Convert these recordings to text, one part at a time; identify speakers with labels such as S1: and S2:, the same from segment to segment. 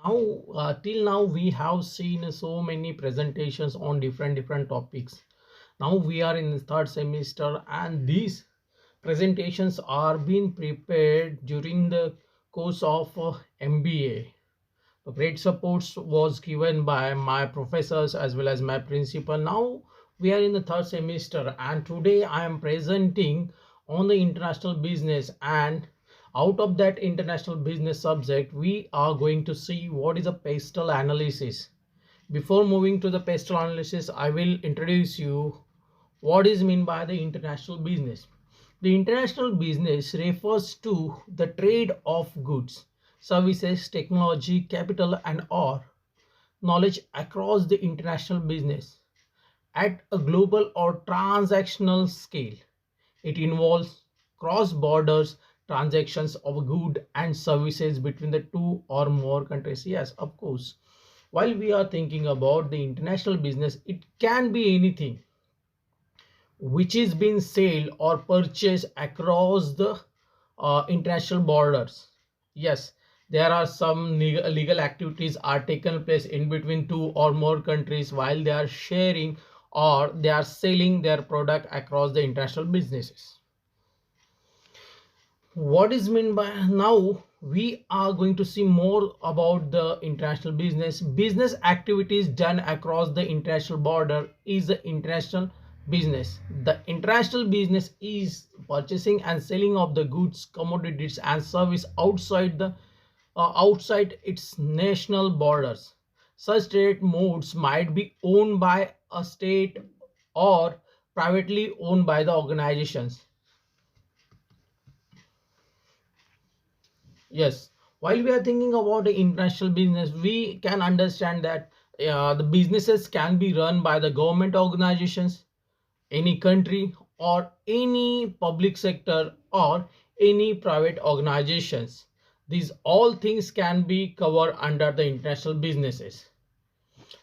S1: Till now we have seen so many presentations on different topics. Now we are in the third semester, and these presentations are being prepared during the course of MBA. The great support was given by my professors as well as my principal. Now we are in the third semester, and today I am presenting on the international business. And out of that international business subject, we are going to see what is a pestle analysis. Before moving to the pestle analysis, I will introduce you what is meant by the international business. The international business refers to the trade of goods, services, technology, capital, and or knowledge across the international business at a global or transactional scale. It involves cross borders transactions of goods and services between the two or more countries. Yes, of course. While we are thinking about the international business, it can be anything which is being sold or purchased across the international borders. Yes, there are some legal activities are taken place in between two or more countries while they are sharing or they are selling their product across the international businesses. What is meant by now we are going to see more about the international business activities done across the international border is the international business. The international business is purchasing and selling of the goods, commodities, and service outside its national borders. Such trade modes might be owned by a state or privately owned by the organizations. Yes, while we are thinking about the international business, we can understand that the businesses can be run by the government organizations, any country, or any public sector, or any private organizations. These all things can be covered under the international businesses.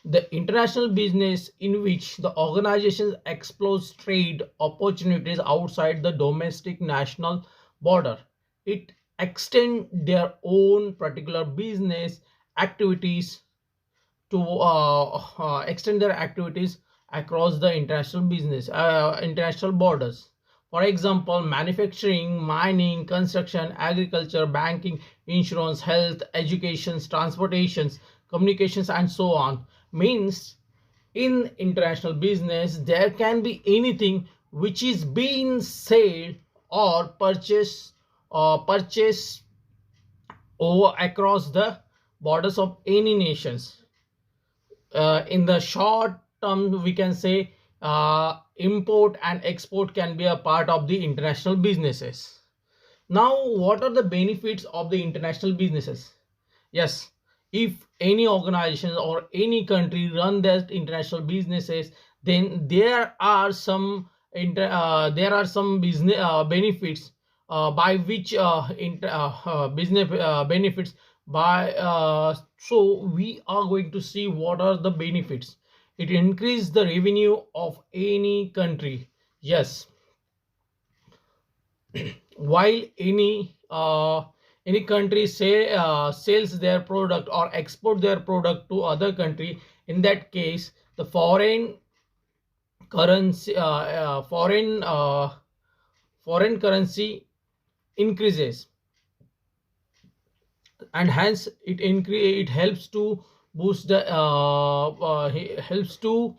S1: The international business in which the organizations explore trade opportunities outside the domestic national border. It extend their own particular business activities to extend their activities across the international borders. For example, manufacturing, mining, construction, agriculture, banking, insurance, health, education, transportations, communications, and so on. Means in international business there can be anything which is being sold or purchased over across the borders of any nations. In the short term we can say import and export can be a part of the international businesses. Now what are the benefits of the international businesses? Yes, if any organization or any country run their international businesses, then there are some business benefits by which business benefits by so we are going to see what are the benefits. It increase the revenue of any country. Yes, while any country say sells their product or export their product to other country, in that case the currency foreign currency increases, and hence it helps to boost the helps to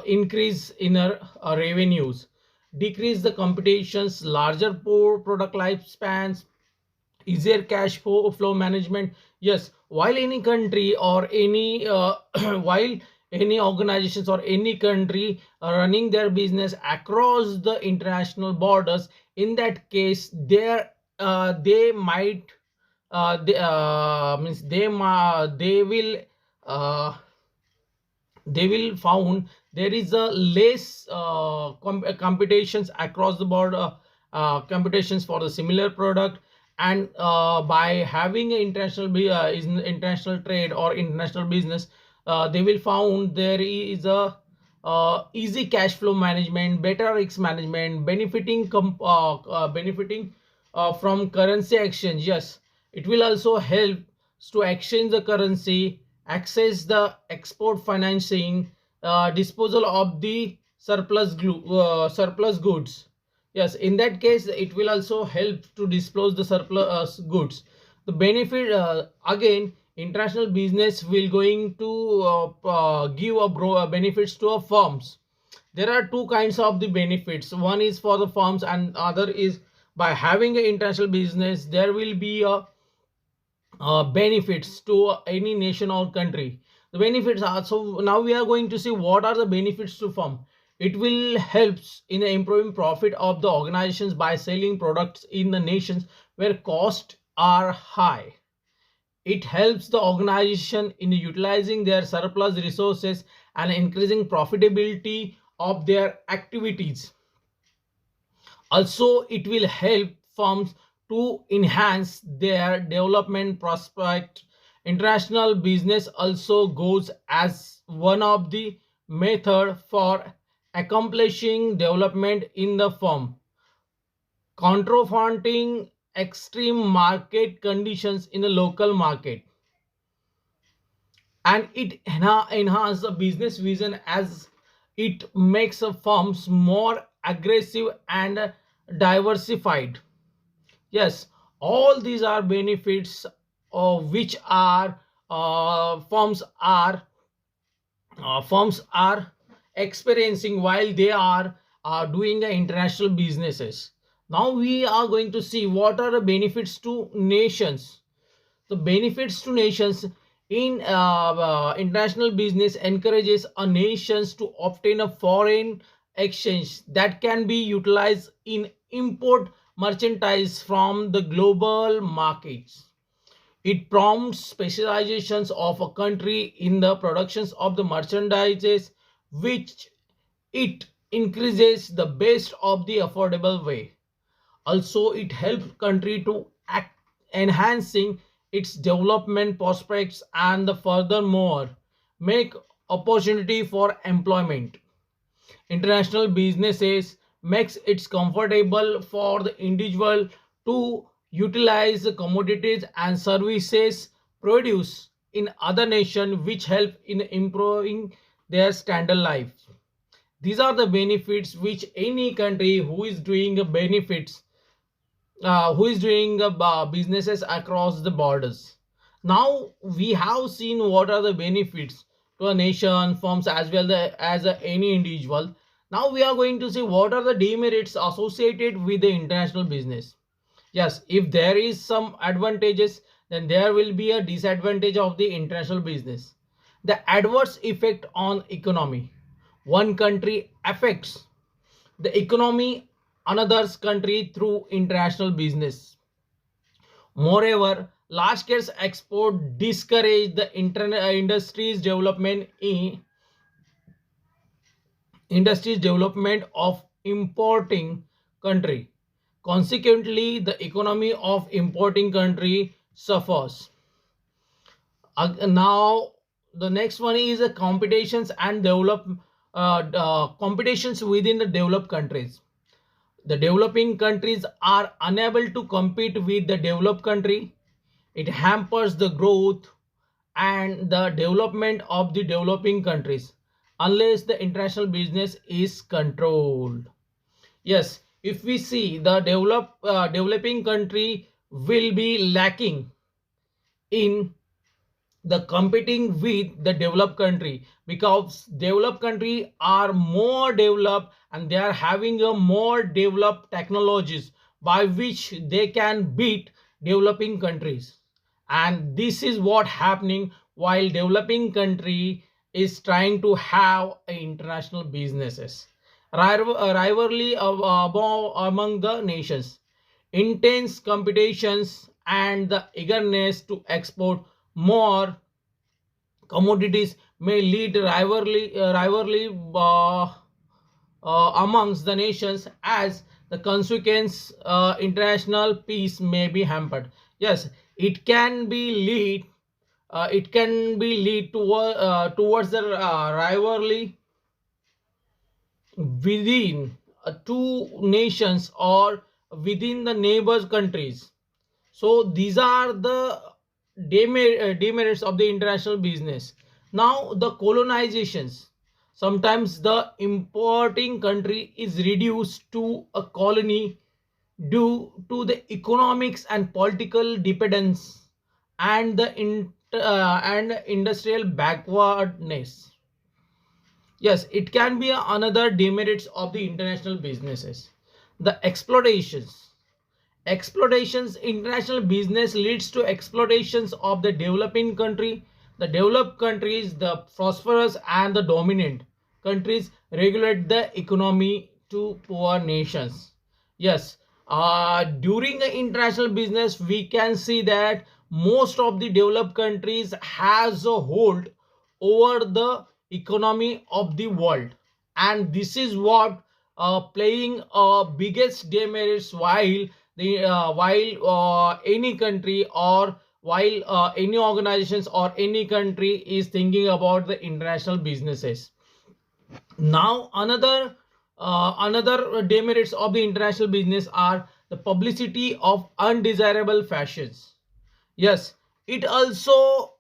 S1: increase inner revenues, decrease the competitions, larger poor product lifespans, easier cash flow management. Yes, while any country or any while any organizations or any country are running their business across the international borders, in that case they might means uh, they will found there is a less competitions across the board, competitions for the similar product. And by having an international trade or international business, they will found there is a easy cash flow management, better risk management, benefiting from currency exchange. Yes, it will also help to exchange the currency, access the export financing, disposal of the surplus goods. Yes, in that case, it will also help to dispose the surplus goods. The benefit, again, international business will going to give benefits to a firms. There are two kinds of the benefits. One is for the firms and other is by having an international business there will be a benefits to any nation or country. The benefits are, so now we are going to see what are the benefits to firm. It will helps in improving profit of the organizations by selling products in the nations where costs are high. It helps the organization in utilizing their surplus resources and increasing profitability of their activities. Also, it will help firms to enhance their development prospect. International business also goes as one of the method for accomplishing development in the firm, confronting extreme market conditions in the local market, and it enhances the business vision as it makes the firms more aggressive and diversified. Yes, all these are benefits of which are firms are experiencing while they are doing the international businesses. Now we are going to see what are the benefits to nations. The benefits to nations in international business encourages a nations to obtain a foreign exchange that can be utilized in import merchandise from the global markets. It prompts specializations of a country in the productions of the merchandises, which it increases the best of the affordable way. Also, it helps country to act enhancing its development prospects and the furthermore make opportunity for employment. International businesses makes it comfortable for the individual to utilize the commodities and services produced in other nations, which help in improving their standard life. These are the benefits which any country who is doing a benefits, who is doing businesses across the borders. Now we have seen what are the benefits to a nation, firms, as well as any individual. Now we are going to see what are the demerits associated with the international business. Yes, if there is some advantages, then there will be a disadvantage of the international business. The adverse effect on economy. One country affects the economy another's country through international business. Moreover, large scale export discourage the industries development of importing country. Consequently, the economy of importing country suffers. Now, the next one is competitions and competitions within the developed countries. The developing countries are unable to compete with the developed country. It hampers the growth and the development of the developing countries unless the international business is controlled. Yes, if we see the developing country will be lacking in the competing with the developed country, because developed country are more developed and they are having a more developed technologies by which they can beat developing countries. And this is what happening while developing country is trying to have international businesses. Rivalry among the nations, intense competitions, and the eagerness to export more commodities may lead rivalry amongst the nations. As the consequence, international peace may be hampered. Yes, it can be lead towards the rivalry within two nations or within the neighbors countries. So these are the demerits of the international business. Now the colonizations. Sometimes the importing country is reduced to a colony due to the economics and political dependence and and industrial backwardness. Yes, it can be another demerits of the international businesses. The exploitations international business leads to exploitations of the developing country. The developed countries, the prosperous and the dominant countries regulate the economy to poor nations. Yes, during the international business we can see that most of the developed countries has a hold over the economy of the world, and this is what playing biggest demerits while any country or while any organizations or any country is thinking about the international businesses. Now another demerits of the international business are the publicity of undesirable fashions. Yes, it also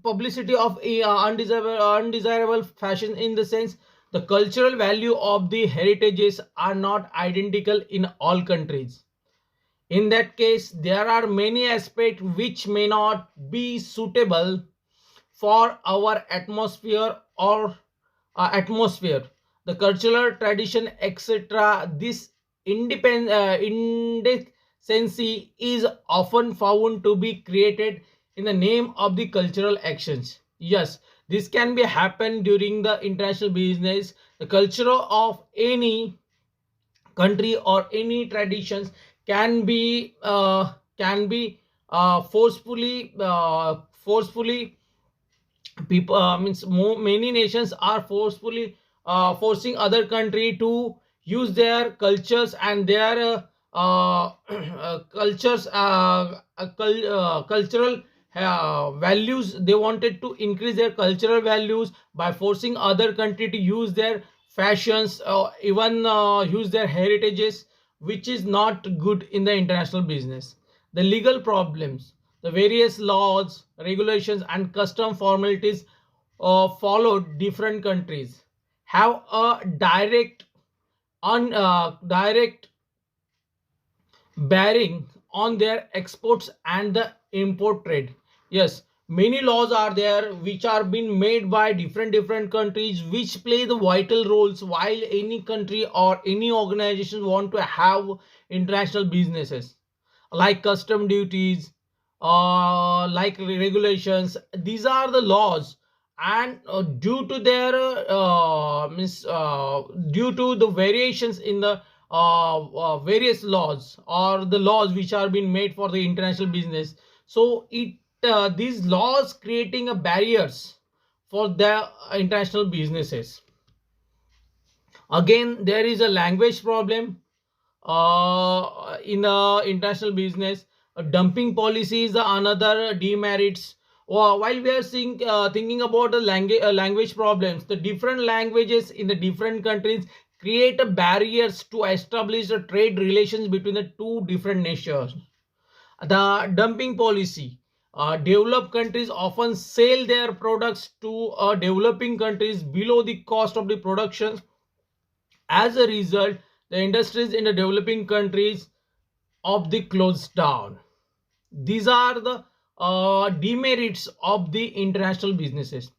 S1: publicity of undesirable fashion in the sense the cultural value of the heritages are not identical in all countries. In that case, there are many aspects which may not be suitable for our atmosphere, the cultural tradition, etc. This indecency is often found to be created in the name of the cultural actions. Yes, this can be happen during the international business. The culture of any country or any traditions can be forcefully people means many nations are forcefully forcing other country to use their cultures and their cultural values. They wanted to increase their cultural values by forcing other country to use their fashions or even use their heritages, which is not good in the international business. The legal problems, the various laws, regulations, and custom formalities followed different countries have a direct bearing on their exports and the import trade. Yes, many laws are there which are being made by different countries which play the vital roles while any country or any organization want to have international businesses, like custom duties, like regulations. These are the laws, and due to the variations in the various laws or the laws which are being made for the international business, so it these laws creating a barriers for the international businesses. Again, there is a language problem in international business. Dumping policy is another demerits. While we are thinking about the language problems, the different languages in the different countries create a barriers to establish the trade relations between the two different nations. The dumping policy, developed countries often sell their products to developing countries below the cost of the production. As a result, the industries in the developing countries of the closed down. These are the demerits of the international businesses.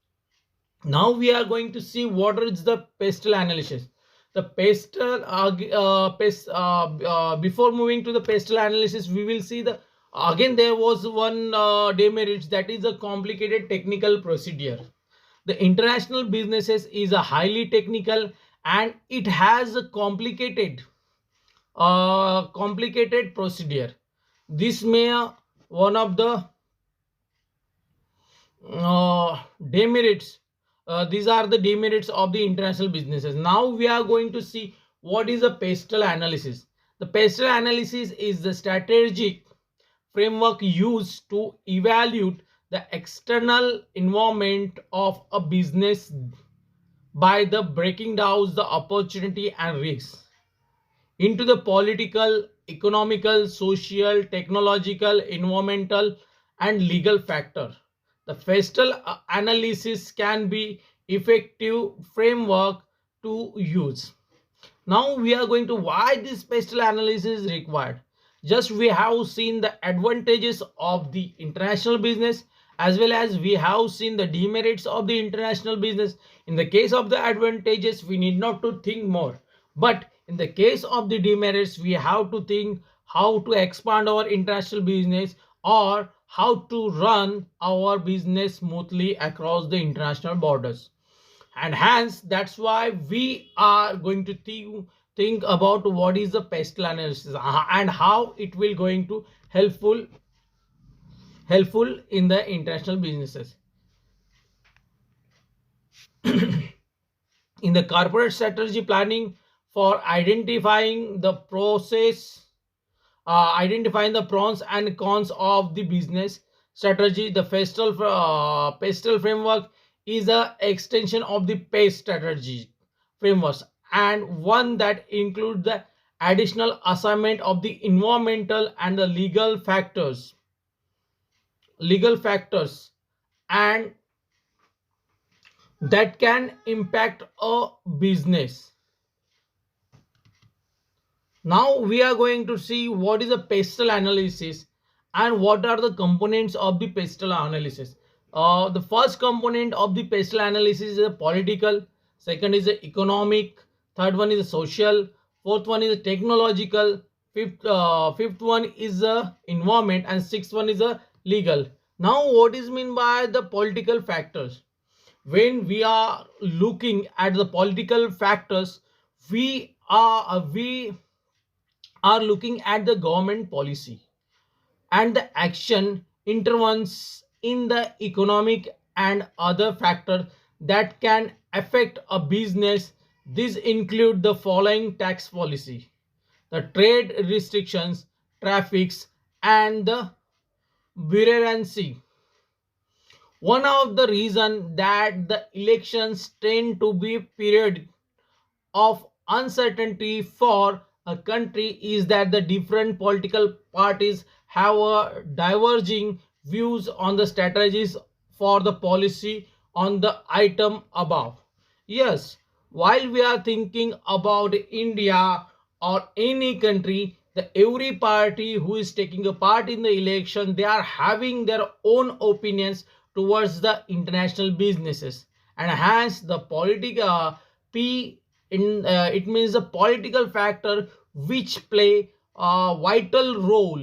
S1: Now we are going to see what is the pestle analysis. The pestle before moving to the pestle analysis, we will see the again there was one demerits, that is a complicated technical procedure. The international businesses is a highly technical and it has a complicated procedure. This may one of the demerits. These are the demerits of the international businesses. Now we are going to see what is a pestle analysis. The pestle analysis is the strategic framework used to evaluate the external environment of a business by the breaking down the opportunity and risks into the political, economical, social, technological, environmental, and legal factor. The Pestel analysis can be effective framework to use. Now we are going to why this spatial analysis is required. Just we have seen the advantages of the international business, as well as we have seen the demerits of the international business. In the case of the advantages, we need not to think more, but in the case of the demerits, we have to think how to expand our international business, or how to run our business smoothly across the international borders. And hence that's why we are going to think about what is the pestle analysis, and how it will going to helpful in the international businesses. In the corporate strategy planning, for identifying the pros and cons of the business strategy, the pestle framework is a extension of the PACE strategy frameworks, and one that includes the additional assignment of the environmental and the legal factors and that can impact a business. Now we are going to see what is a pestle analysis and what are the components of the pestle analysis. The first component of the pestle analysis is a political, second is a economic, third one is a social, fourth one is a technological, fifth one is a environment, and sixth one is a legal. Now what is mean by the political factors? When we are looking at the political factors, we are looking at the government policy and the action intervenes in the economic and other factors that can affect a business. These include the following: tax policy, the trade restrictions, traffics, and the bureaucracy. One of the reasons that the elections tend to be period of uncertainty for a country is that the different political parties have a diverging views on the strategies for the policy on the item above. Yes, while we are thinking about India or any country, the every party who is taking a part in the election, they are having their own opinions towards the international businesses, and hence the p it means the political factor which play a vital role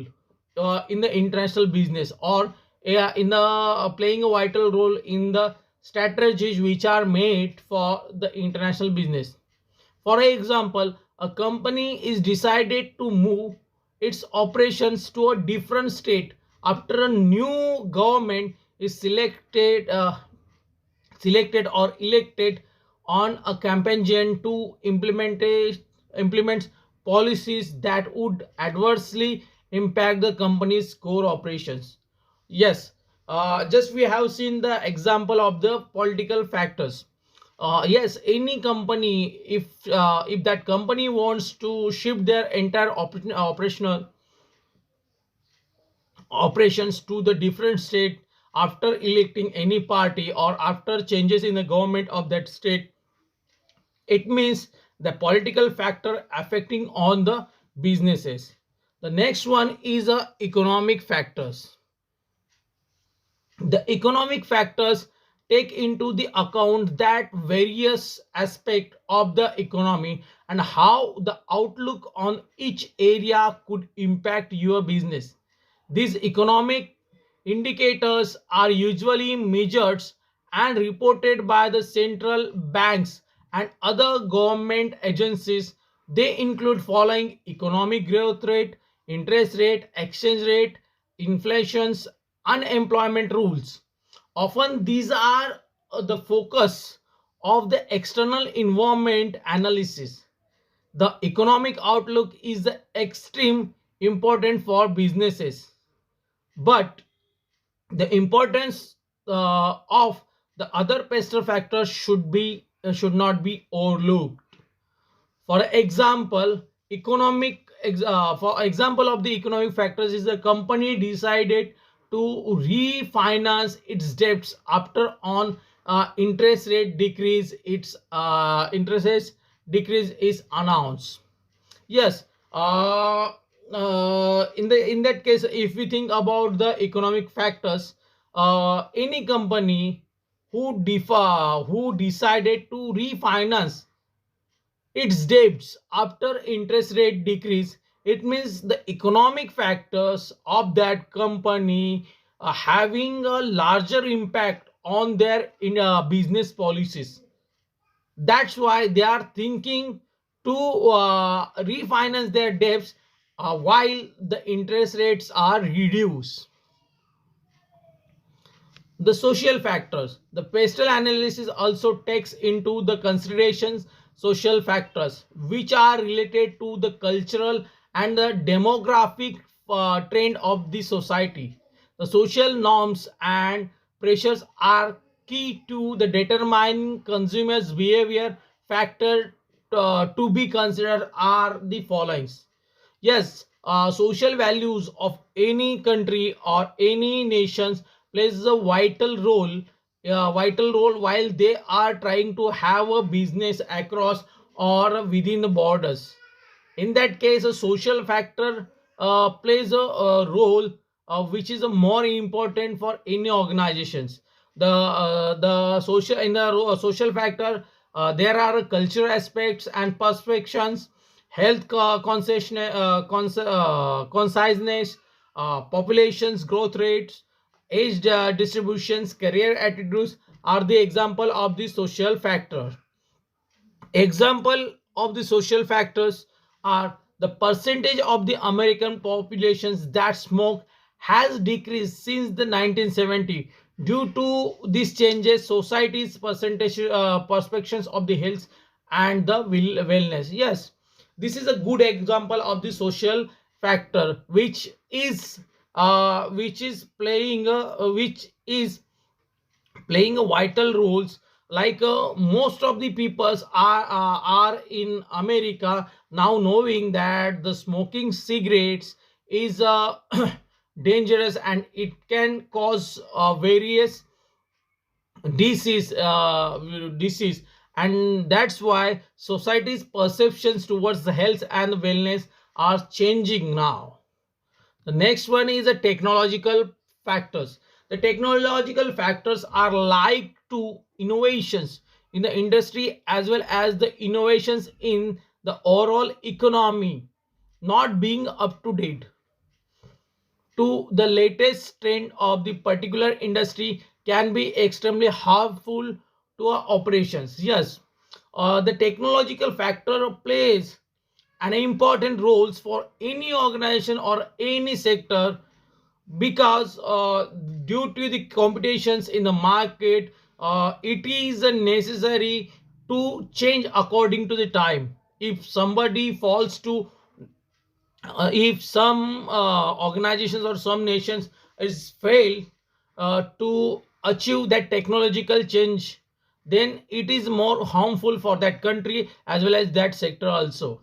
S1: in the international business, or in the playing a vital role in the strategies which are made for the international business. For example, a company is decided to move its operations to a different state after a new government is selected or elected on a campaign to implement policies that would adversely impact the company's core operations. Yes, just we have seen the example of the political factors. Yes, any company, if that company wants to shift their entire operational operations to the different state after electing any party or after changes in the government of that state, it means the political factor affecting on the businesses. The next one is economic factors. The economic factors take into the account that various aspect of the economy and how the outlook on each area could impact your business. These economic indicators are usually measured and reported by the central banks and other government agencies. They include following: economic growth rate, interest rate, exchange rate, inflations, unemployment rules. Often these are the focus of the external environment analysis. The economic outlook is extreme important for businesses, but the importance of the other pestle factors should not be overlooked. For example, for example of the economic factors is the company decided to refinance its debts after on interest rate decrease, its interest rate decrease is announced. Yes. In that case, if we think about the economic factors, any company who decided to refinance its debts after interest rate decrease, it means the economic factors of that company having a larger impact on their business policies. That's why they are thinking to refinance their debts while the interest rates are reduced. The social factors, the pastel analysis also takes into the considerations social factors which are related to the cultural and the demographic trend of the society. The social norms and pressures are key to the determining consumers behavior. Factor to be considered are the following. Yes, social values of any country or any nations plays a vital role while they are trying to have a business across or within the borders. In that case, a social factor plays a role which is a more important for any organizations. The social in the social factor, there are cultural aspects and perspectives, health conciseness, populations growth rates, age distributions, career attitudes are the example of the social factor. Example of the social factors are the percentage of the American populations that smoke has decreased since the 1970. Due to these changes, society's percentage perceptions of the health and the wellness. Yes, this is a good example of the social factor which is playing a vital roles. Like most of the peoples are in America now knowing that the smoking cigarettes is dangerous and it can cause various disease, and that's why society's perceptions towards the health and wellness are changing now. The next one is the technological factors. The technological factors are like to innovations in the industry as well as the innovations in the overall economy not being up to date to the latest trend of the particular industry can be extremely harmful to our operations. Yes, the technological factor plays an important roles for any organization or any sector because due to the competitions in the market, it is necessary to change according to the time. If somebody falls to if some organizations or some nations is fail to achieve that technological change, then it is more harmful for that country as well as that sector also.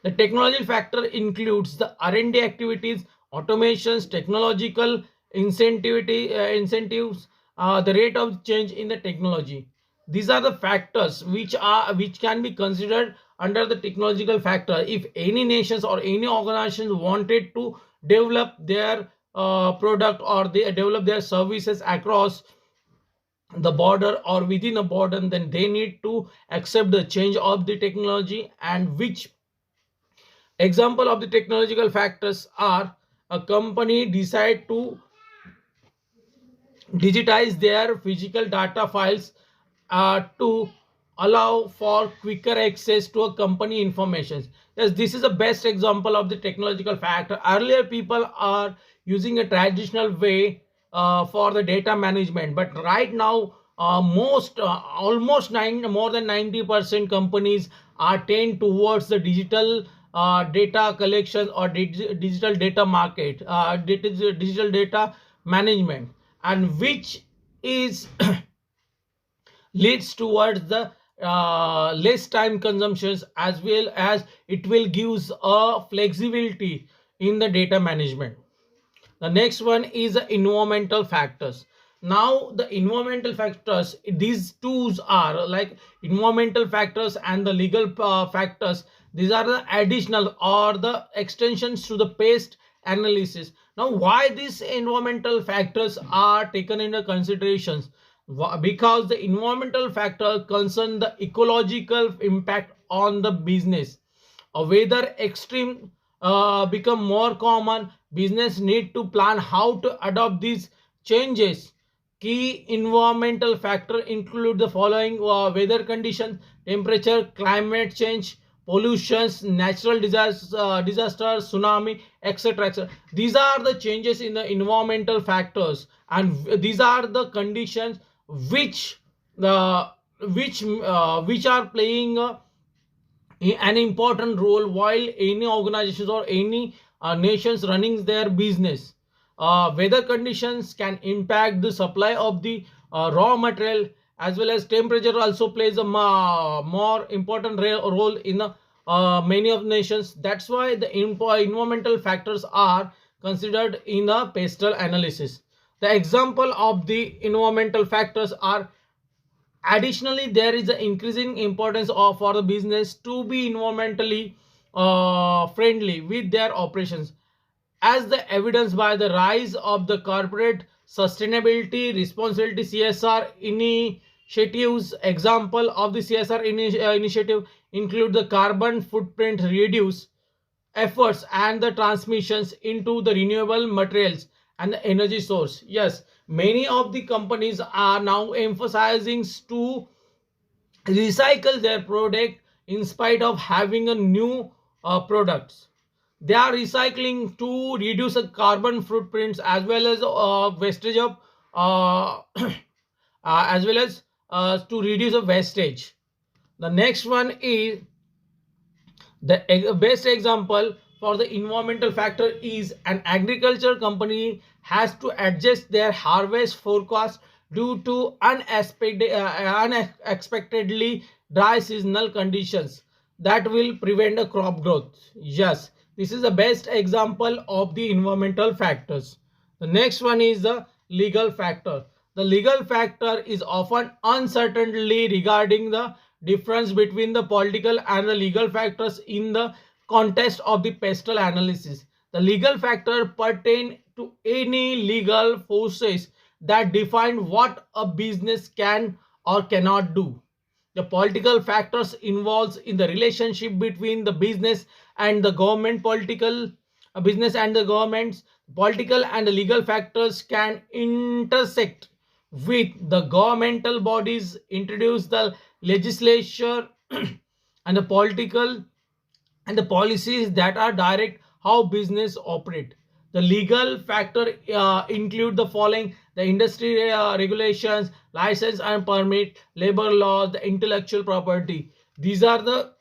S1: The technology factor includes the R&D activities, automations, technological incentives, the rate of change in the technology. These are the factors which can be considered under the technological factor. If any nations or any organizations wanted to develop their product or they develop their services across the border or within a border, then they need to accept the change of the technology. And which example of the technological factors are a company decide to digitize their physical data files to allow for quicker access to a company information. Yes, this is the best example of the technological factor. Earlier people are using a traditional way for the data management, but right now most almost more than 90% companies are tend towards the digital data collection or digital data market, digital data management, and which is leads towards the less time consumptions as well as it will gives a flexibility in the data management. The next one is the environmental factors. Now the environmental factors, these tools are like environmental factors and the legal factors. These are the additional or the extensions to the pest analysis. Now why these environmental factors are taken into considerations? Because the environmental factor concern the ecological impact on the business. Whether extreme become more common, business need to plan how to adopt these changes. Key environmental factor include the following: weather conditions, temperature, climate change, pollutions, natural disasters, tsunami, etc, etc. These are the changes in the environmental factors, and these are the conditions which uh, which are playing an important role while any organizations or any nations running their business. Weather conditions can impact the supply of the raw material, as well as temperature also plays a more important role in many of nations. That's why the environmental factors are considered in the pestle analysis. The example of the environmental factors are: additionally, there is an increasing importance of for the business to be environmentally friendly with their operations, as the evidence by the rise of the corporate sustainability responsibility CSR initiatives. Example of the CSR initiative include the carbon footprint reduce efforts and the transmissions into the renewable materials and the energy source. Yes, many of the companies are now emphasizing to recycle their product in spite of having a new products. They are recycling to reduce the carbon footprints, as well as wastage of as well as to reduce the wastage. The next one is the best example for the environmental factor is an agriculture company has to adjust their harvest forecast due to unexpectedly dry seasonal conditions that will prevent a crop growth. Yes, this is the best example of the environmental factors. The next one is the legal factor. The legal factor is often uncertainty regarding the difference between the political and the legal factors in the context of the pestle analysis. The legal factor pertain to any legal forces that define what a business can or cannot do. The political factors involves in the relationship between the business and the government. Political business and the governments, political and the legal factors can intersect with the governmental bodies introduce the legislature and the political and the policies that are direct how business operate. The legal factor include the following: the industry regulations, license and permit, labor laws, the intellectual property. These are the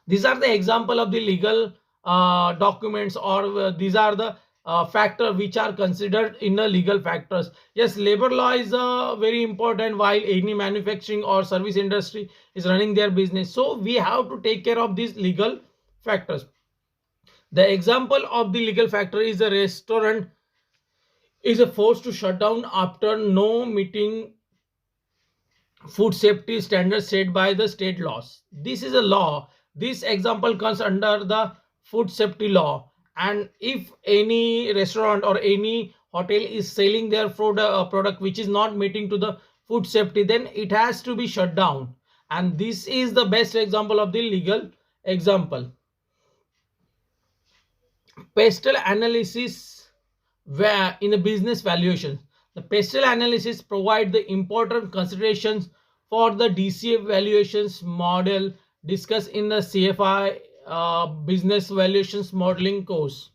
S1: these are the example of the legal documents, or these are the factor which are considered in the legal factors. Yes, labor law is very important while any manufacturing or service industry is running their business, so we have to take care of these legal factors. The example of the legal factor is a restaurant is forced to shut down after no meeting food safety standards set by the state laws. This is a law. This example comes under the food safety law. And if any restaurant or any hotel is selling their product which is not meeting to the food safety, then it has to be shut down. And this is the best example of the legal example. Pestle analysis, where in a business valuation, the pestle analysis provide the important considerations for the DCF valuations model discussed in the CFI business valuations modeling course.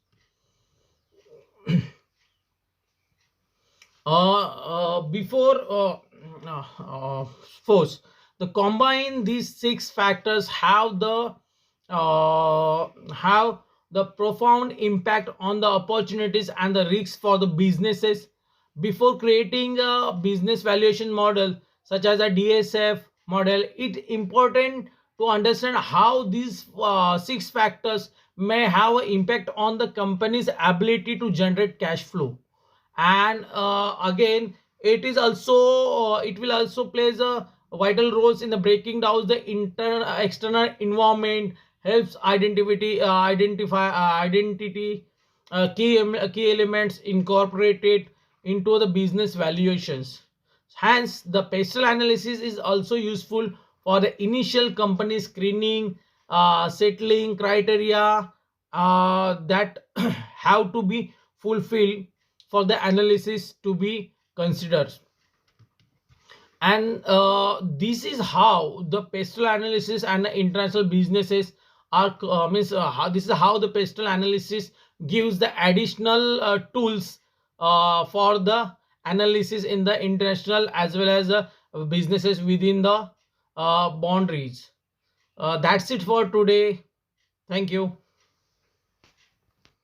S1: Before force, the combine these six factors have the profound impact on the opportunities and the risks for the businesses. Before creating a business valuation model such as a DSF model, it important to understand how these six factors may have an impact on the company's ability to generate cash flow. And again, it will also plays a vital roles in the breaking down the external environment, helps identity key elements incorporated into the business valuations. Hence, the pestle analysis is also useful for the initial company screening, settling criteria that have to be fulfilled for the analysis to be considered. And this is how the pestle analysis and the international businesses are this is how the pestle analysis gives the additional tools for the analysis in the international as well as businesses within the boundaries. That's it for today. Thank you.